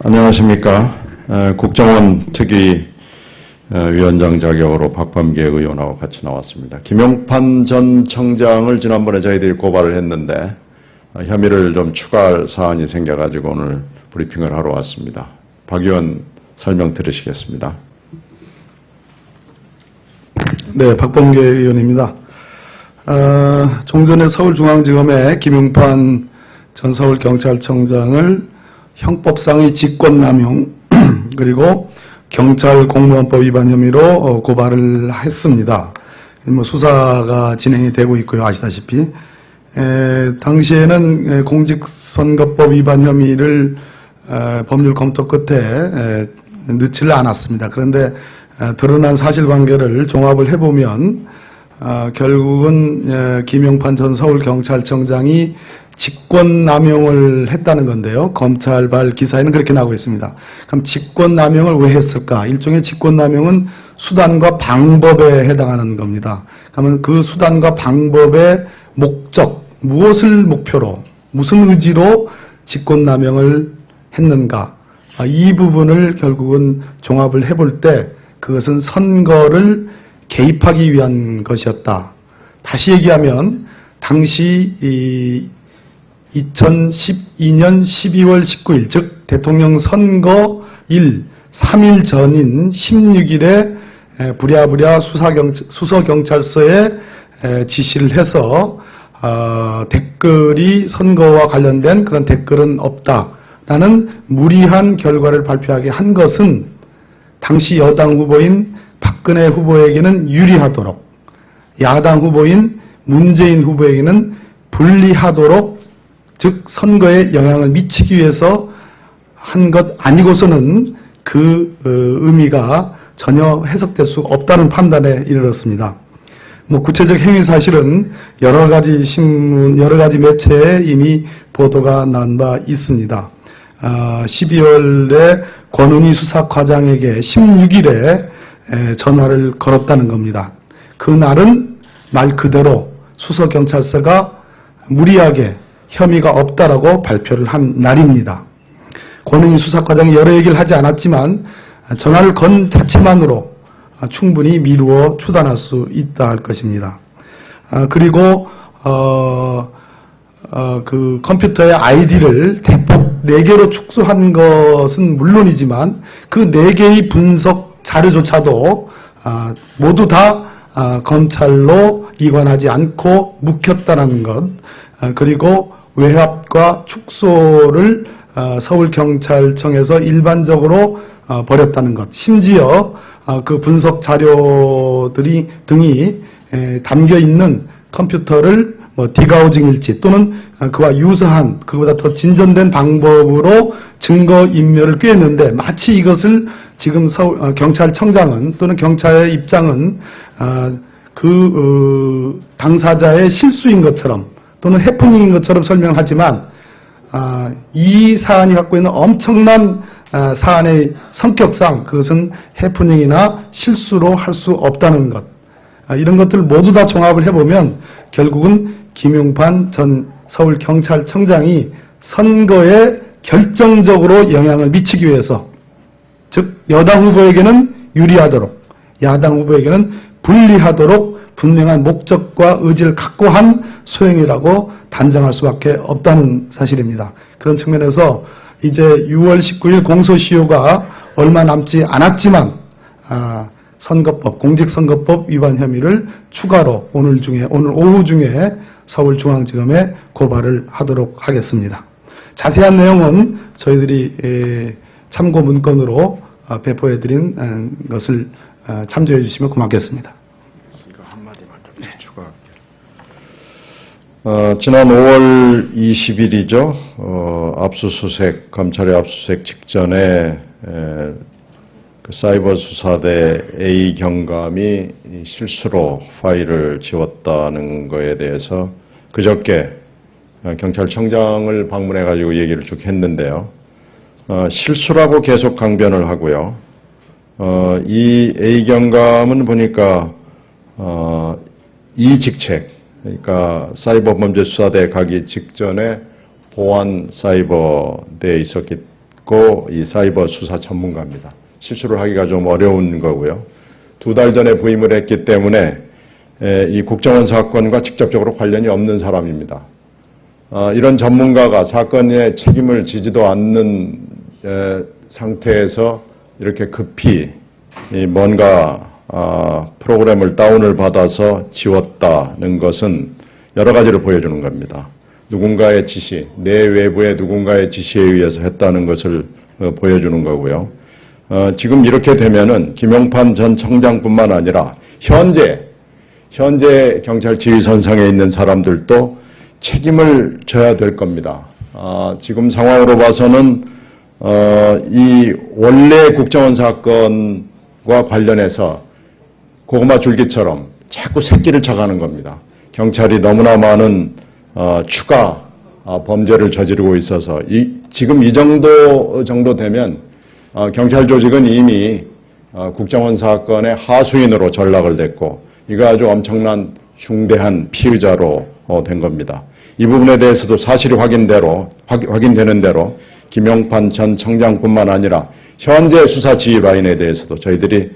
안녕하십니까. 국정원 특위 위원장 자격으로 박범계 의원하고 같이 나왔습니다. 김용판 전 청장을 지난번에 저희들이 고발을 했는데 혐의를 좀 추가할 사안이 생겨가지고 오늘 브리핑을 하러 왔습니다. 박 의원 설명 들으시겠습니다. 네, 박범계 의원입니다. 종전에 서울중앙지검에 김용판 전 서울경찰청장을 형법상의 직권남용 그리고 경찰공무원법 위반 혐의로 고발을 했습니다. 수사가 진행이 되고 있고요. 아시다시피 당시에는 공직선거법 위반 혐의를 법률 검토 끝에 넣지를 않았습니다. 그런데 드러난 사실관계를 종합을 해보면 결국은 김용판 전 서울경찰청장이 직권남용을 했다는 건데요. 검찰발 기사에는 그렇게 나오고 있습니다. 그럼 직권남용을 왜 했을까? 일종의 직권남용은 수단과 방법에 해당하는 겁니다. 그러면 그 수단과 방법의 목적, 무엇을 목표로, 무슨 의지로 직권남용을 했는가? 이 부분을 결국은 종합을 해볼 때 그것은 선거를 개입하기 위한 것이었다. 다시 얘기하면 당시 2012년 12월 19일, 즉 대통령 선거일 3일 전인 16일에 부랴부랴 수서경찰서에 지시를 해서 댓글이 선거와 관련된 그런 댓글은 없다라는 무리한 결과를 발표하게 한 것은 당시 여당 후보인 박근혜 후보에게는 유리하도록, 야당 후보인 문재인 후보에게는 불리하도록, 즉 선거에 영향을 미치기 위해서 한 것 아니고서는 그 의미가 전혀 해석될 수 없다는 판단에 이르렀습니다. 구체적 행위 사실은 여러 가지 신문, 여러 가지 매체에 이미 보도가 난 바 있습니다. 12월에 권은희 수사과장에게 16일에 전화를 걸었다는 겁니다. 그날은 말 그대로 수서경찰서가 무리하게 혐의가 없다라고 발표를 한 날입니다. 권은희 수사과장이 여러 얘기를 하지 않았지만 전화를 건 자체만으로 충분히 미루어 추단할 수 있다 할 것입니다. 그리고 그 컴퓨터의 아이디를 대폭 4개로 축소한 것은 물론이지만 그 4개의 분석 자료조차도 모두 다 검찰로 이관하지 않고 묵혔다는 것, 그리고 외압과 축소를 서울경찰청에서 일반적으로 벌였다는 것, 심지어 그 분석 자료들이 등이 담겨 있는 컴퓨터를 디가우징일지 또는 그와 유사한 그보다 더 진전된 방법으로 증거인멸을 꾀했는데 마치 이것을 지금 경찰청장은 또는 경찰의 입장은 당사자의 실수인 것처럼 또는 해프닝인 것처럼 설명하지만 이 사안이 갖고 있는 엄청난 사안의 성격상 그것은 해프닝이나 실수로 할 수 없다는 것, 이런 것들 모두 다 종합을 해보면 결국은 김용판 전 서울경찰청장이 선거에 결정적으로 영향을 미치기 위해서, 즉 여당 후보에게는 유리하도록 야당 후보에게는 불리하도록 분명한 목적과 의지를 갖고 한 소행이라고 단정할 수밖에 없다는 사실입니다. 그런 측면에서 이제 6월 19일 공소시효가 얼마 남지 않았지만 선거법, 공직선거법 위반 혐의를 추가로 오늘 오후 중에 서울중앙지검에 고발을 하도록 하겠습니다. 자세한 내용은 저희들이 참고 문건으로 배포해드린 것을 참조해 주시면 고맙겠습니다. 이거 한마디만 좀 추가할게요. 지난 5월 20일이죠. 검찰의 압수수색 직전에 그 사이버 수사대 A 경감이 실수로 파일을 지웠다는 것에 대해서 그저께 경찰청장을 방문해가지고 얘기를 쭉 했는데요. 실수라고 계속 강변을 하고요. 이 A 경감은 보니까 이 직책, 그러니까 사이버범죄수사대 가기 직전에 보안 사이버대에 있었기 있고 이 사이버 수사 전문가입니다. 실수를 하기가 좀 어려운 거고요. 2달 전에 부임을 했기 때문에 이 국정원 사건과 직접적으로 관련이 없는 사람입니다. 이런 전문가가 사건의 책임을 지지도 않는 상태에서 이렇게 급히 뭔가 프로그램을 다운을 받아서 지웠다는 것은 여러 가지를 보여주는 겁니다. 누군가의 지시, 내외부의 누군가의 지시에 의해서 했다는 것을 보여주는 거고요. 지금 이렇게 되면은 김용판 전 청장뿐만 아니라 현재 경찰 지휘선상에 있는 사람들도 책임을 져야 될 겁니다. 지금 상황으로 봐서는 이 원래 국정원 사건과 관련해서 고구마 줄기처럼 자꾸 새끼를 쳐가는 겁니다. 경찰이 너무나 많은 추가 범죄를 저지르고 있어서 지금 이 정도 되면 경찰 조직은 이미 국정원 사건의 하수인으로 전락을 냈고 이거 아주 엄청난 중대한 피의자로 된 겁니다. 이 부분에 대해서도 사실이 확인되는 대로 김용판 전 청장뿐만 아니라 현재 수사 지휘라인에 대해서도 저희들이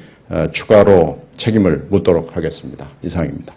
추가로 책임을 묻도록 하겠습니다. 이상입니다.